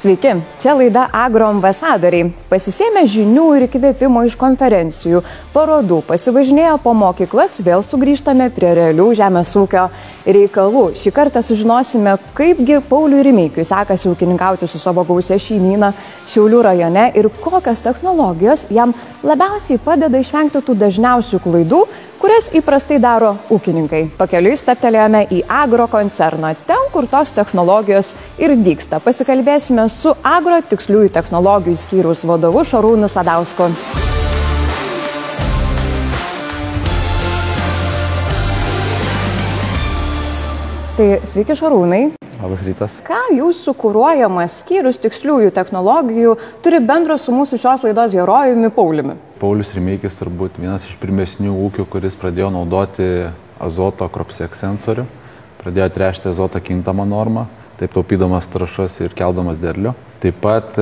Sveiki, čia laida Agro ambasadoriai. Pasisėmę žinių ir įkvėpimo iš konferencijų, parodų, pasivažinėję po mokyklas, vėl sugrįžtame prie realių žemės ūkio reikalų. Šį kartą sužinosime, kaipgi Pauliui Rimeikiui sekasi ūkininkauti su savo gausia šeimyna Šiaulių rajone ir kokios technologijos jam labiausiai padeda išvengti tų dažniausių klaidų, kurias įprastai daro ūkininkai. Pakeliui staptelėjome į Agro koncerną, ten, kur tos technologijos ir dygsta. Pasikalbėsime su Agro tiksliųjų technologijų skyriaus vadovu Šarūnu Sadausku. Tai sveiki Šarūnai. Labas rytas. Ką jūsų kuruojamas skyrius tiksliųjų technologijų turi bendro su mūsų šios laidos herojumi Pauliumi? Paulius Rimeikis turbūt vienas iš pirmesnių ūkių, kuris pradėjo naudoti azoto CropSec sensorių, pradėjo tręšti azotą kintamą normą, taip taupydamas trąšas ir keldamas derlių. Taip pat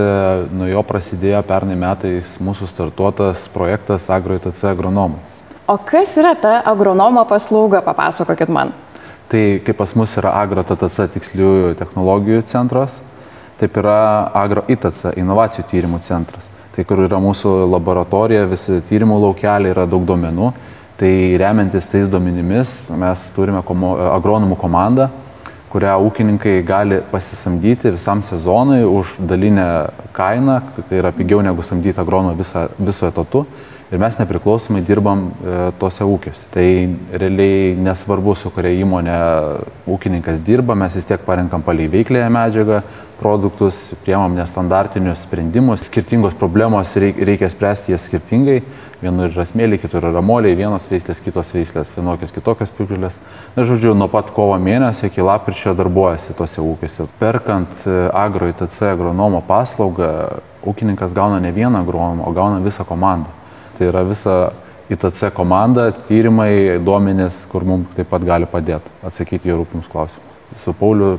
nuo jo prasidėjo pernai metais mūsų startuotas projektas Agro-ITC agronomų. O kas yra ta agronomo paslauga, papasakokit man. Tai kaip pas mus yra Agro-ITC tiksliųjų technologijų centras, taip yra Agro-ITC inovacijų tyrimų centras. Tai kur yra mūsų laboratorija, visi tyrimų laukeliai, yra daug duomenų. Tai remiantis tais duomenimis mes turime agronomų komandą, kurią ūkininkai gali pasisamdyti visam sezonui už dalinę kainą, tai yra pigiau negu samdyti agronomą viso etatu. Ir mes nepriklausomai dirbam tose ūkiuose. Tai realiai nesvarbu, su kuria įmonė ūkininkas dirba, mes vis tiek parenkam palei veiklėją medžiagą, produktus, priemam nestandartinius sprendimus. Skirtingos problemos reikia spręsti jas skirtingai. Vienur yra smėliai, kitur yra moliai, vienos veislės, kitos veislės, vienokios kitokios piktžolės. Na, žodžiu, nuo pat kovo mėnesio iki lapkričio darbuojasi tose ūkiuose. Perkant Agro-ITC agronomo paslaugą, ūkininkas gauna ne vieną agronomą, o gauna visą komandą. Tai yra visa ITC komanda, tyrimai, duomenys, kur mums taip pat gali padėti atsakyti į rūpimus klausimus. Su Pauliu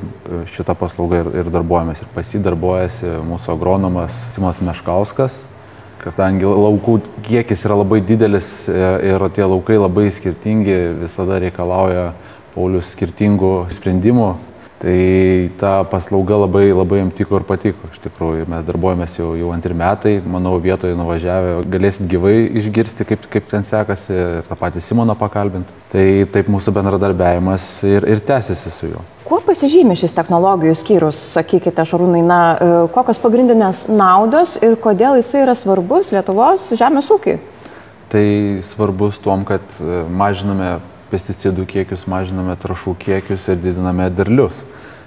šitą paslaugą ir darbuojamės. Ir pasidarbuojasi mūsų agronomas Simas Meškauskas, kadangi laukų kiekis yra labai didelis ir tie laukai labai skirtingi, visada reikalauja Paulius skirtingų sprendimų. Tai ta paslauga labai jam tiko ir patiko. Iš tikrųjų, mes darbuojamės jau antri metai, manau, vietoje nuvažiavę galėsit gyvai išgirsti, kaip ten sekasi, ir tą patį Simoną pakalbinti. Tai taip mūsų bendradarbiavimas ir tęsiasi su juo. Kuo pasižymi šis technologijų skyrius, sakykite, Šarūnai, kokios pagrindinės naudos ir kodėl jisai yra svarbus Lietuvos žemės ūkiui? Tai svarbus tuom, kad mažiname pesticidų kiekius, mažiname trąšų kiekius ir didiname derlius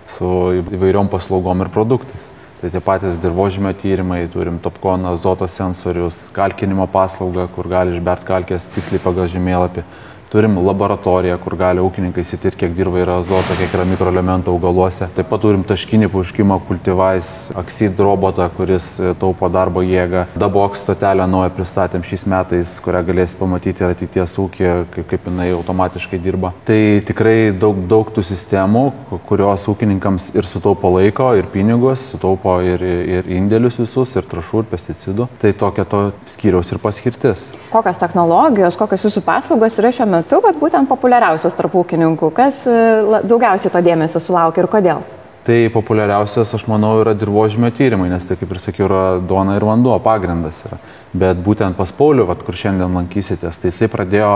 su įvairiom paslaugom ir produktais. Tai tie patys dirvožemio tyrimai, turim Topcon azoto sensorius, kalkinimo paslaugą, kur gali išbert kalkės tiksliai pagal žemėlapį. Turim laboratoriją, kur gali ūkininkai įsitirti, kiek dirba yra azoto, kiek yra mikroelementų augaluose. Taip pat turim taškinį purškimą Cultivais, Axid robotą, kuris taupo darbo jėgą. Dabox stotelę naują pristatėm šiais metais, kurią galės pamatyti ir ateities ūkį, kaip jinai automatiškai dirba. Tai tikrai daug tų sistemų, kurios ūkininkams ir sutaupo laiko, ir pinigus, sutaupo ir indėlius visus, ir trąšų, ir pesticidų. Tai tokia to skyriaus ir paskirtis. Kokios technologijos, kokios jūsų paslaugos yra šiuo metu, bet būtent populiariausias tarp ūkininkų? Kas daugiausiai to dėmesio sulaukia ir kodėl? Tai populiariausias, aš manau, yra dirvožemio tyrimai, nes tai, kaip ir sakiau, yra duona ir vanduo, pagrindas yra. Bet būtent pas Paulių, kur šiandien lankysitės, tai jisai pradėjo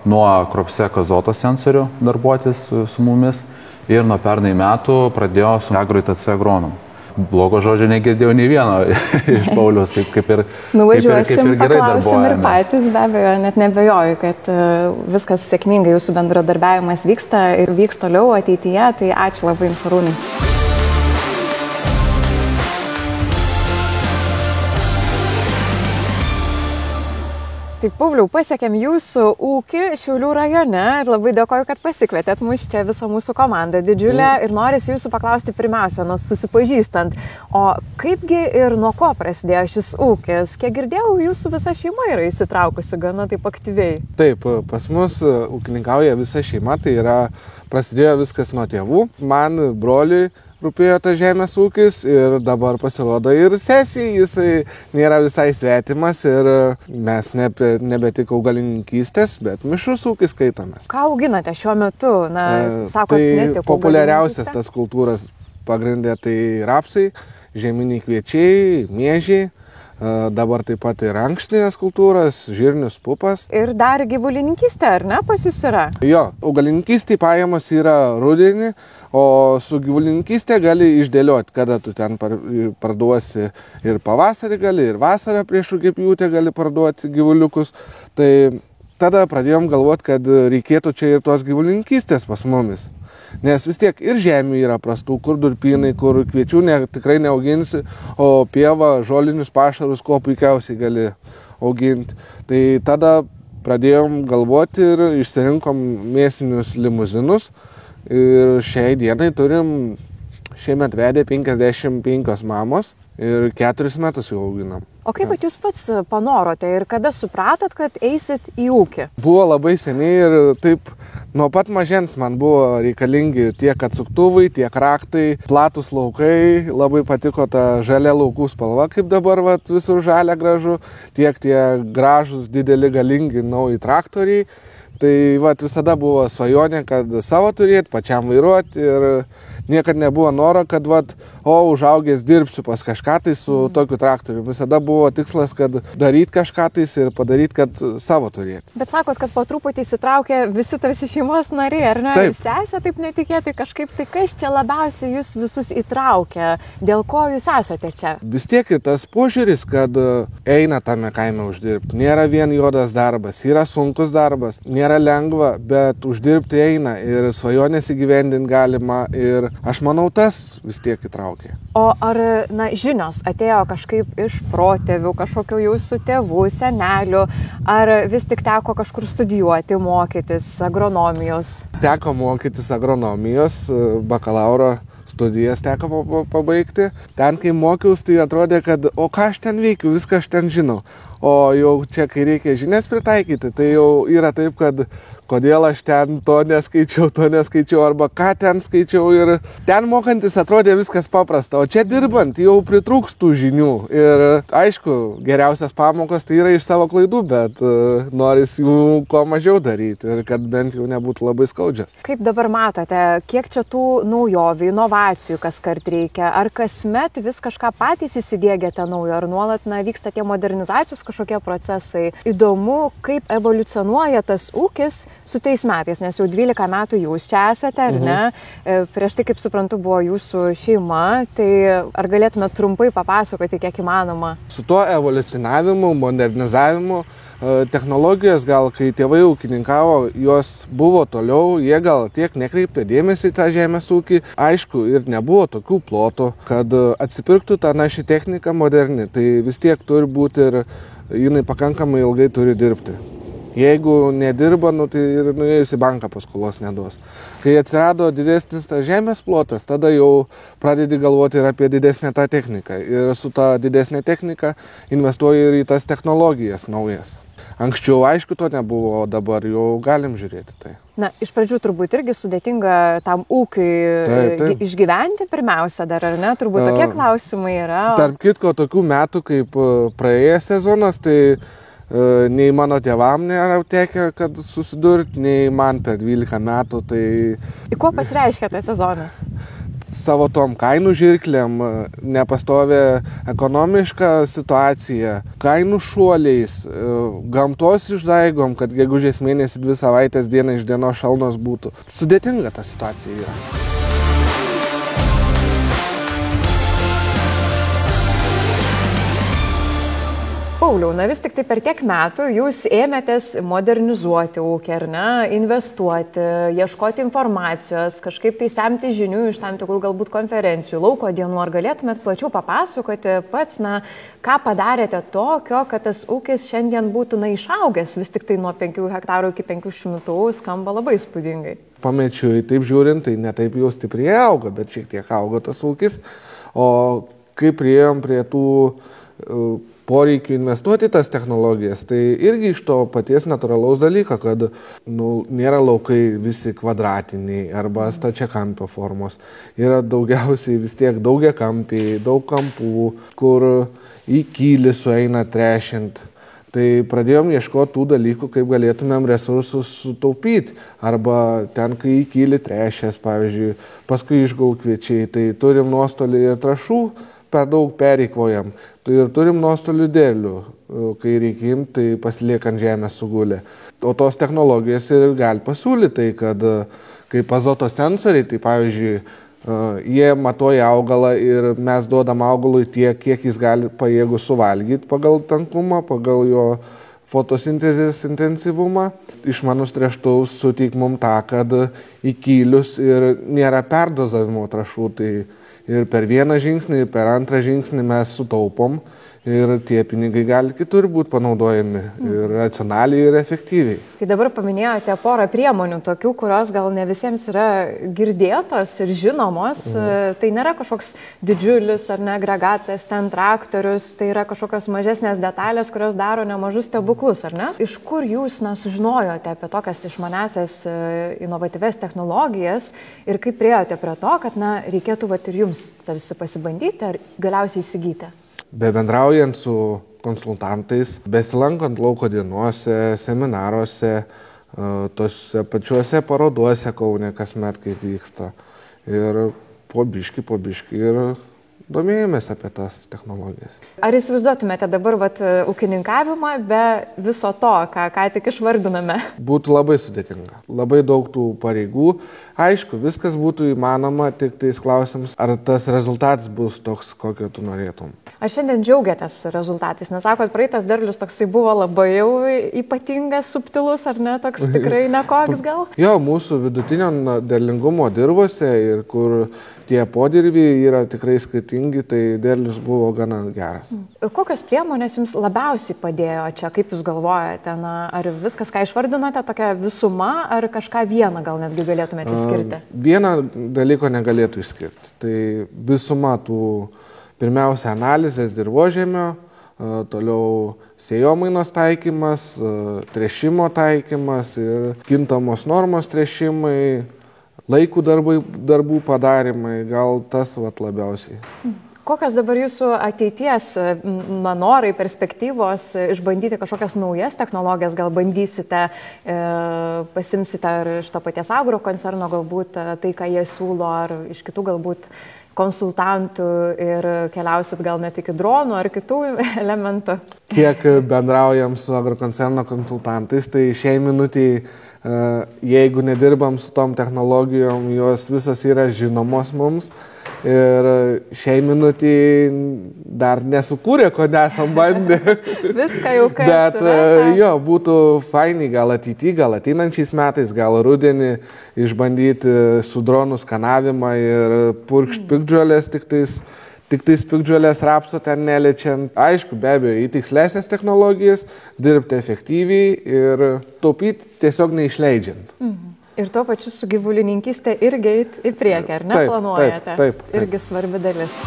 nuo CropSec azoto sensorių darbuotis su mumis ir nuo pernai metų pradėjo su Agro-ITC agronomu. Blogo žodžio negirdėjau nei vieno iš Pauliaus, kaip ir nuvažiuosim, gerai paklausim ir darbuojamės. patys, be abejo, net nebejoju, kad viskas sėkmingai jūsų bendradarbiavimas vyksta ir vyks toliau ateityje, tai ačiū labai, Šarūnai. Taip, Pauliau, pasiekėm jūsų ūkį Šiaulių rajone ir labai dėkoju, kad pasikvietėt mus čia visą mūsų komandą didžiulę ir norisi jūsų paklausti pirmiausia, susipažįstant, o kaipgi ir nuo ko prasidėjo šis ūkis? Kiek girdėjau, jūsų visa šeima yra įsitraukusi gana taip aktyviai. Taip, pas mus ūkininkauja visa šeima, tai yra prasidėjo viskas nuo tėvų, man, broliui, rūpėjo tas žemės ūkis ir dabar pasirodo ir sesijai, jisai nėra visai svetimas ir mes nebe tik augalininkystės, bet mišrus ūkis skaitomės. Ką auginate šiuo metu? Tai populiariausias tas kultūras pagrindė tai rapsai žieminiai kviečiai, miežiai, dabar taip pat ir ankštinės kultūros, žirnius, pupas. Ir dar gyvulininkystė, ar ne, pas jūs yra? Jo, augalininkystė pajamos yra rudenį, o su gyvulininkystė gali išdėlioti, kada tu ten parduosi ir pavasarį gali, ir vasarą prieš rugiapjūtę gali parduoti gyvuliukus. Tai tada pradėjom galvoti, kad reikėtų čia ir tos gyvulininkystės pas mumis. Nes vis tiek ir žemė yra prastų, kur durpynai, kur kviečių tikrai neauginsi, o pieva, žolinius pašarus kuo puikiausiai gali auginti. Tai tada pradėjom galvoti ir išsirinkom mėsinius limuzinus. Ir šiai dienai turim, šiemet vedė 55 mamos ir 4 metus jau auginam. O kaip jūs pats panorote ir kada supratot, kad eisit į ūkį? Buvo labai seniai ir taip nuo pat mažens man buvo reikalingi tiek atsuktuvai, tiek raktai, platus laukai, labai patiko ta žalia laukų spalva, kaip dabar visur žalia gražu, tiek tie gražus, dideli, galingi nauji traktoriai. Tai visada buvo svajonė, kad savo turėti, pačiam vairuoti ir niekad nebuvo noro, kad užaugęs dirbsiu pas kažką tai su tokiu traktoriu. Visada buvo tikslas, kad daryti kažką tais ir padaryti, kad savo turėti. Bet sakot, kad po truputį įsitraukia visi tarsi šeimos nariai, ar ne? Taip. Sesė taip netikėtai kažkaip, tai kas čia labiausiai jūs visus įtraukia? Dėl ko jūs esate čia? Vis tiek ir tas požiūris, kad eina tame kaime uždirbti. Nėra vien juodas darbas, yra sunkus darbas, nėra lengva, bet uždirbti eina ir svajonės įgyvendinti galima ir aš manau, tas vis tiek įtraukia. O ar žinios atėjo kažkaip iš protėvių, kažkokio jūsų tėvų, senelių, ar vis tik teko kažkur studijuoti, mokytis agronomijos? Teko mokytis agronomijos, bakalauro studijas teko pabaigti. Ten, kai mokiausi, tai atrodė, kad ką aš ten veikiu, viską aš ten žinau. O jau čia, kai reikia žinias pritaikyti, tai jau yra taip, kad kodėl aš ten to neskaičiau, arba ką ten skaičiau. Ir ten mokantis atrodė viskas paprasta, o čia dirbant jau pritrūks tų žinių. Ir aišku, geriausias pamokas tai yra iš savo klaidų, bet noris jų kuo mažiau daryti ir kad bent jau nebūtų labai skaudžias. Kaip dabar matote, kiek čia tų naujovių, inovacijų kaskart reikia? Ar kasmet vis kažką patys įsidiegiate naujo, ar nuolat vyksta tie modernizacijos kažkokie procesai? Įdomu, kaip evoliucionuoja tas ūkis su tais metais, nes jau 12 metų jūs čia esate, ar ne? Prieš tai, kaip suprantu, buvo jūsų šeima, tai ar galėtumėte trumpai papasakoti, kiek įmanoma? Su tuo evoliucionavimu, modernizavimu, technologijos gal, kai tėvai ūkininkavo, jos buvo toliau, jie gal tiek nekreipė dėmesį į tą žemės ūkį. Aišku, ir nebuvo tokių plotų, kad atsipirktų tą naši technika moderni, tai vis tiek turi būti ir jinai pakankamai ilgai turi dirbti. Jeigu nedirba, tai ir nuėjus į banką paskolos neduos. Kai atsirado didesnis tas žemės plotas, tada jau pradedi galvoti ir apie didesnę tą techniką. Ir su tą didesnė technika investuoji ir į tas technologijas naujas. Anksčiau, aišku, to nebuvo, o dabar jau galim žiūrėti tai. Iš pradžių turbūt irgi sudėtinga tam ūkiui išgyventi pirmiausia dar, ar ne? Turbūt tokie klausimai yra. Tarp kitko, tokių metų kaip praėjęs sezonas, tai nei mano tėvam nėra tekę, kad susidurti, nei man per 12 metų. Tai... Į kuo pasireiškia tas sezonas? Savo tom kainų žirklėm, nepastovė ekonomiška situacija, kainų šuoliais, gamtos išdaigom, kad gegužės mėnesį 2 savaitės diena iš dienos šalnos būtų. Sudėtinga ta situacija yra. Pauliau, vis tik tai per tiek metų jūs ėmėtės modernizuoti ūkį, ar ne, investuoti, ieškoti informacijos, kažkaip tai semti žinių iš tam tikrų galbūt konferencijų, lauko dienų. Ar galėtumėt plačiau papasakoti pats, ką padarėte tokio, kad tas ūkis šiandien būtų išaugęs, vis tik tai nuo 5 hektarų iki 500 skamba labai įspūdingai. Pamečiui, taip žiūrint, tai ne taip jau stipriai auga, bet šiek tiek auga tas ūkis. O kai priėjom prie tų poreikių investuoti tas technologijas, tai irgi iš to paties natūralaus dalyko, kad nėra laukai visi kvadratiniai arba stačiakampio formos. Yra daugiausiai vis tiek daugiakampiai, daug kampų, kur į kylį sueina tręšiant. Tai pradėjom ieškoti tų dalykų, kaip galėtumėm resursus sutaupyti. Arba ten, kai į kylį tręšės, pavyzdžiui, paskui išgul kviečiai, tai turim nuostolį ir trąšų per daug pereikvojam. Ir turim nuostolių derlių, kai reikia imti, tai pasilieka ant žemės sugulę. O tos technologijos ir gali pasiūlyti, tai kad kaip azoto sensoriai, tai pavyzdžiui, jie matuoja augalą ir mes duodam augalui tiek, kiek jis gali pajėgus suvalgyti pagal tankumą, pagal jo fotosintezės intensyvumą. Išmanus tręštuvas suteik mum tą, kad įkylius ir nėra perdozavimo trąšų. Tai ir per vieną žingsnį, ir per antrą žingsnį mes sutaupom ir tie pinigai gali kitur būti panaudojami ir racionaliai ir efektyviai. Tai dabar paminėjote porą priemonių tokių, kurios gal ne visiems yra girdėtos ir žinomos. Tai nėra kažkoks didžiulis ar ne agregatas, ten traktorius, tai yra kažkokios mažesnės detalės, kurios daro nemažus stebuklus, ar ne? Iš kur jūs sužinojote apie tokias išmanesias inovatyves technologijas ir kaip priėjote prie to, kad reikėtų ir jums tarsi pasibandyti ar galiausiai įsigyti? Bebendraujant su konsultantais, besilankant lauko dienose, seminaruose, tose pačiuose paroduose Kaune kasmet kaip vyksta. Ir po biškį ir domėjomės apie tas technologijas. Ar įsivaizduotumėte dabar ūkininkavimą be viso to, ką tik išvardiname? Būtų labai sudėtinga. Labai daug tų pareigų. Aišku, viskas būtų įmanoma, tik tais klausimas, ar tas rezultatas bus toks, kokio tu norėtum. Ar šiandien džiaugiatės rezultatais? Nes sakot, praeitas derlius toksai buvo labai jau ypatingas, subtilus, ar ne, toks tikrai nekoks gal? Jo, mūsų vidutinio derlingumo dirvose ir kur tie podirbiai yra tikrai skirtingi, tai derlius buvo gana geras. Kokios priemonės jums labiausiai padėjo čia, kaip jūs galvojate? Ar viskas, ką išvardinote, tokia visuma, ar kažką vieną gal netgi galėtumėte išskirti? Vieną dalyko negalėtų išskirti. Tai visuma tų pirmiausia analizės dirvožemio, toliau sėjomainos taikymas, tręšimo taikymas ir kintamos normos tręšimai, laikų darbų padarimai, gal tas labiausiai. Kokios dabar jūsų ateities norai, perspektyvos išbandyti kažkokias naujas technologijas, gal bandysite, pasimsite ar iš to paties Agro koncerno galbūt tai, ką jie siūlo, ar iš kitų galbūt konsultantų ir keliausit gal net iki dronų ar kitų elementų? Kiek bendraujam su Agro koncerno konsultantais, tai šiai minutiai, jeigu nedirbam su tom technologijom, jos visos yra žinomos mums. Ir šiai minutį dar nesukūrė, ko nesam bandę. Viską jau kas. Bet jo, būtų fainai gal ateityje, gal ateinančiais metais, gal rudenį išbandyti su dronų skanavimą ir purkšt piktžolės, tik tais piktžolės rapso ten neliečiant. Aišku, be abejo, į tikslesnės technologijas, dirbti efektyviai ir taupyti tiesiog neišleidžiant. Ir tuo pačiu su gyvulininkystė irgi eit į priekį, ar ne, planuojate? Taip. Irgi svarbi dalis.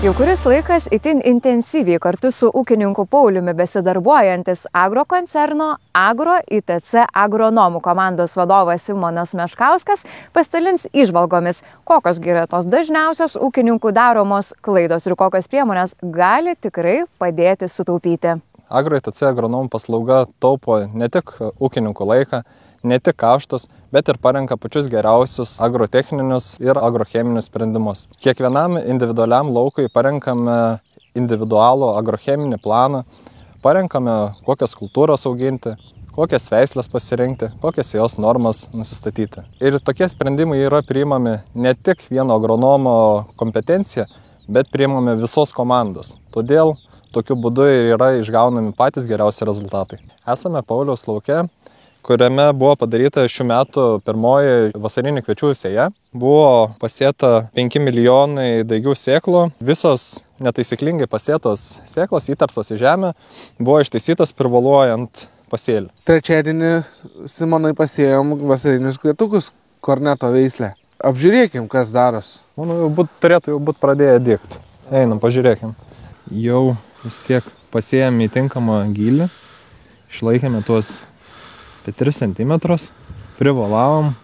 Jau kuris laikas itin intensyviai kartu su ūkininku Pauliumi besidarbuojantis Agro koncerno Agro ITC agronomų komandos vadovas Simonas Meškauskas pasidalins įžvalgomis, kokios yra tos dažniausios ūkininkų daromos klaidos ir kokios priemonės gali tikrai padėti sutaupyti. Agro ITC agronomų paslauga taupo ne tik ūkininkų laiką, ne tik kaštus, bet ir parenka pačius geriausius agrotechninius ir agrocheminius sprendimus. Kiekvienam individualiam laukui parenkame individualų agrocheminį planą, parenkame kokias kultūras auginti, kokias veislės pasirinkti, kokias jos normas nusistatyti. Ir tokie sprendimai yra priimami ne tik vieno agronomo kompetencija, bet priimami visos komandos. Todėl tokiu būdu ir yra išgaunami patys geriausi rezultatai. Esame Pauliaus lauke, kuriame buvo padaryta šių metų pirmoji vasarinė kviečių sėja. Buvo pasėta 5 milijonai daigių sėklų. Visos netaisyklingai pasėtos sėklos įtartos į žemę buvo ištaisytas privaluojant pasėlį. Trečiadienį, Simonai, pasėjom vasarinius kvietukus korneto veislę. Apžiūrėkim, kas daros. Manau, turėtų jau būti pradėję dirbti. Einam, pažiūrėkim. Jau vis tiek pasėjom į tinkamą gylį. Išlaikėme tuos 3 cm, privalavom,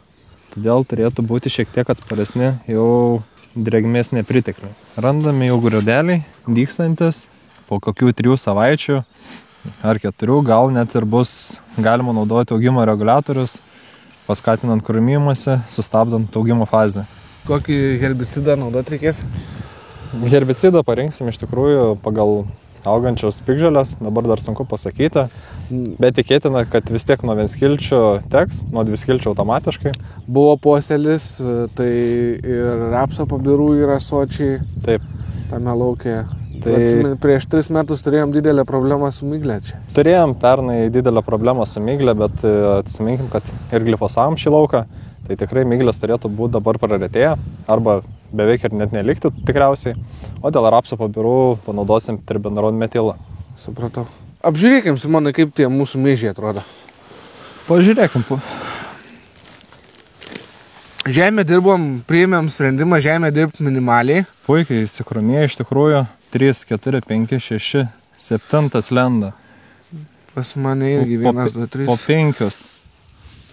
todėl turėtų būti šiek tiek atsparesni jau drėgmės nepritekliui. Randame jau grūdeliai, dygstantis, po kokių 3 savaičių ar 4 gal net ir bus galima naudoti augimo reguliatorius, paskatinant krūmimąsi, sustabdant augimo fazę. Kokį herbicidą naudot reikės? Herbicidą parinksim iš tikrųjų pagal augančios piktžolės, dabar dar sunku pasakyti, bet tikėtina, kad vis tiek nuo vienskilčio teks, nuo dviskilčio automatiškai. Buvo posėlis, tai ir rapso pabirų yra sočiai. Taip. Tame lauke. Tai prieš 3 metus turėjom didelę problemą su migle čia. Turėjom pernai didelę problemą su migle, bet atsiminkim, kad ir glifosavom šį lauką, tai tikrai miglės turėtų būti dabar praretėję, arba beveik ir net nelikti tikriausiai, o dėl rapso pabirų panaudosim tribenronmetilą. Supratau. Apžiūrėkim, Simonai, kaip tie mūsų miežiai atrodo. Pažiūrėkim. Žemę dirbom, priėmėm sprendimą žemę dirbti minimaliai. Puikiai įsikromėjo iš tikrųjų 3, 4, 5, 6, 7 lenda. Pas mane irgi 1, 2, 3. Po 5.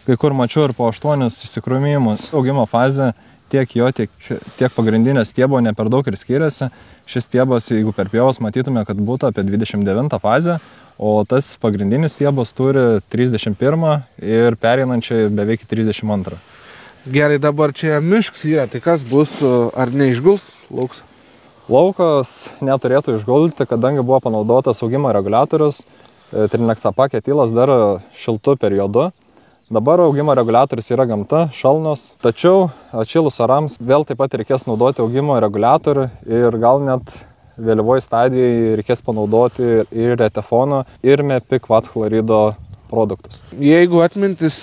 Kai kur mačiau ir po 8 įsikromimus. Augimo fazė tiek jo, tiek pagrindinė stiebo ne per daug ir skiriasi. Šis stiebas, jeigu per pievos matytume, kad būtų apie 29 fazę, o tas pagrindinis stiebas turi 31 ir pereinančiai beveik 32. Gerai, dabar čia mišks yra, tai kas bus, ar neišguls lauks? Laukas neturėtų išguldyti, kadangi buvo panaudotas augimo reguliatorius, trineksapak etilas dar šiltu periodu. Dabar augimo reguliatorius yra gamta, šalnos, tačiau atšilus orams vėl taip pat reikės naudoti augimo reguliatorių ir gal net vėlyvoje stadijoje reikės panaudoti ir etefono, ir mepikvat chlorido produktus. Jeigu atmintis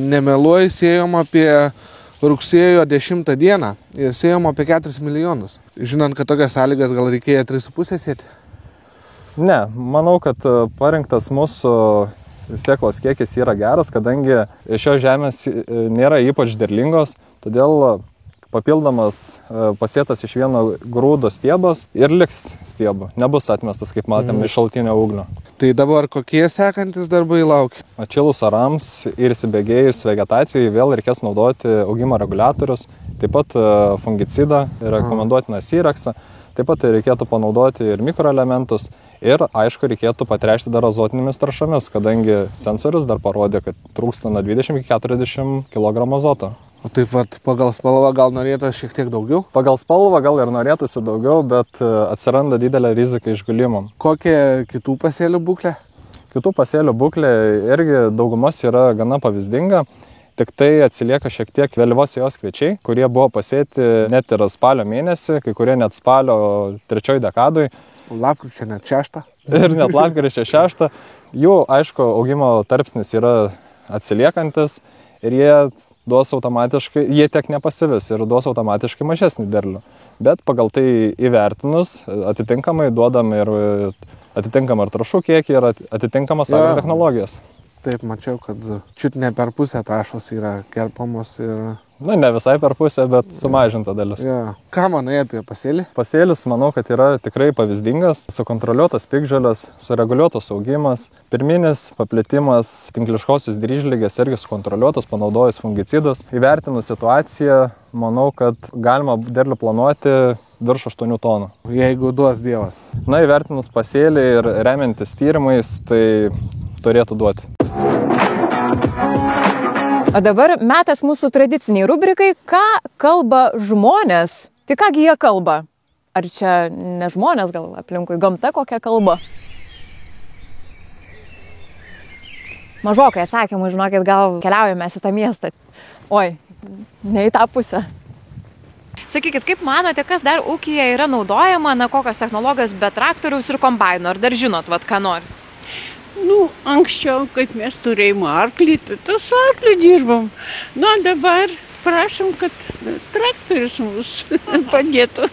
nemeluoja, sėjom apie rugsėjo 10 dieną ir sėjom apie 4 milijonus. Žinant, kad tokias sąlygas gal reikėjo 3,5 sėti? Ne, manau, kad parinktas mūsų sėklos kiekis yra geras, kadangi šios žemės nėra ypač derlingos, todėl papildomas pasėtas iš vieno grūdo stiebas ir liks stiebu. Nebus atmestas, kaip matėm, iš šaltinio uglio. Tai dabar kokie sekantis darbai laukia? Atšilus orams ir įsibėgėjus vegetacijai vėl reikės naudoti augimo reguliatorius, taip pat fungicidą, rekomenduotiną Sireksą, taip pat reikėtų panaudoti ir mikroelementus ir, aišku, reikėtų patręšti dar azotinėmis trąšomis, kadangi sensorius dar parodė, kad trūksta nuo 20 iki 40 kg azoto. O taip pat pagal spalvą gal norėtųsi šiek tiek daugiau? Pagal spalvą gal ir norėtųsi daugiau, bet atsiranda didelė rizika išgulimam. Kokia kitų pasėlių būklė? Kitų pasėlių būklė irgi daugumas yra gana pavyzdinga, tik tai atsilieka šiek tiek vėlyvos sėjos kviečiai, kurie buvo pasėti net ir spalio mėnesį, kai kurie net spalio 3 dekadui. Lapkričio net 6. Ir net lapkričio 6. Jų, aišku, augimo tarpsnis yra atsiliekantis ir jie tiek nepasivis ir duos automatiškai mažesnį derlių. Bet pagal tai įvertinus, atitinkamai duodam ir atitinkamą ir trąšų kiekį ir atitinkamas agrotechnologijas. Taip, mačiau, kad čiut ne per pusę trąšos yra kerpamos ir... Na, ne visai per pusę, bet sumažinta dalis. Ja. Ką manai apie pasėlį? Pasėlis, manau, kad yra tikrai pavyzdingas, sukontroliuotos piktžolės, sureguliuotos augimas, pirminis paplitimas tinkliškosios dryžligės irgi sukontroliuotos, panaudojus fungicidus. Įvertinus situaciją, manau, kad galima derlių planuoti virš 8 tonų. Jeigu duos Dievas. Na, įvertinus pasėlį ir remiantis tyrimais, tai turėtų duoti. O dabar metas mūsų tradiciniai rubrikai, ką kalba žmonės. Tai kągi jie kalba? Ar čia ne žmonės, gal aplinkui gamta kokia kalba? Mažokai atsakymų, žinokit, gal keliaujame į tą miestą. Oi, ne į tą pusę. Sakykit, kaip manote, kas dar ūkyje yra naudojama, kokios technologijos be traktoriaus ir kombaino? Ar dar žinot, ką nors? Anksčiau, kaip mes turėjom arklį, tai tas arklį dirbom. Dabar prašom, kad traktorius mums padėtų.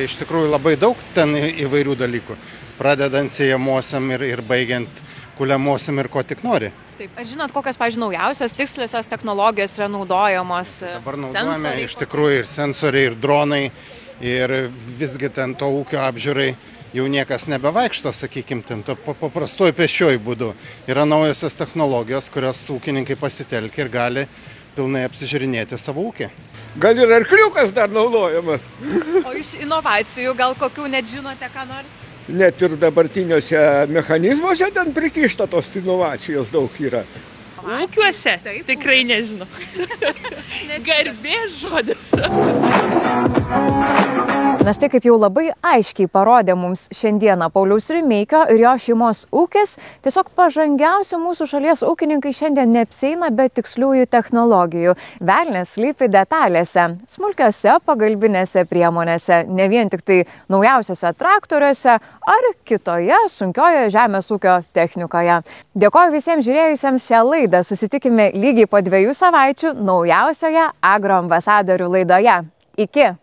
Iš tikrųjų labai daug ten įvairių dalykų, pradedant sėjamosiam ir baigiant kuliamosiam ir ko tik nori. Taip, ar žinot, kokios, pavyzdžiui, naujausios tiksliosios technologijos yra naudojamos? Dabar naudojame iš tikrųjų ir sensoriai, ir dronai, ir visgi ten to ūkio apžiūrai. Jau niekas nebevaikšto, sakykim, ten paprastuoju pėsčiuoju būdu. Yra naujosios technologijos, kurios ūkininkai pasitelkia ir gali pilnai apsižiūrinėti savo ūkį. Gal ir arkliukas dar naudojamas. O iš inovacijų gal kokių net žinote ką nors? Net ir dabartiniuose mechanizmuose ten prikišta tos inovacijos daug yra. Ūkiuose? Tikrai nežinau. Garbės žodis. Na štai kaip jau labai aiškiai parodė mums šiandieną Pauliaus Rimeikio ir jo šeimos ūkis, tiesiog pažangiausi mūsų šalies ūkininkai šiandien neapsieina be tiksliųjų technologijų. Velnias slypi detalėse, smulkiose pagalbinėse priemonėse, ne vien tik tai naujausiose traktoriuose ar kitoje sunkioje žemės ūkio technikoje. Dėkoju visiems žiūrėjusiems šią laidą. Susitikime lygiai po 2 savaičių naujausioje Agro ambasadorių laidoje. Iki!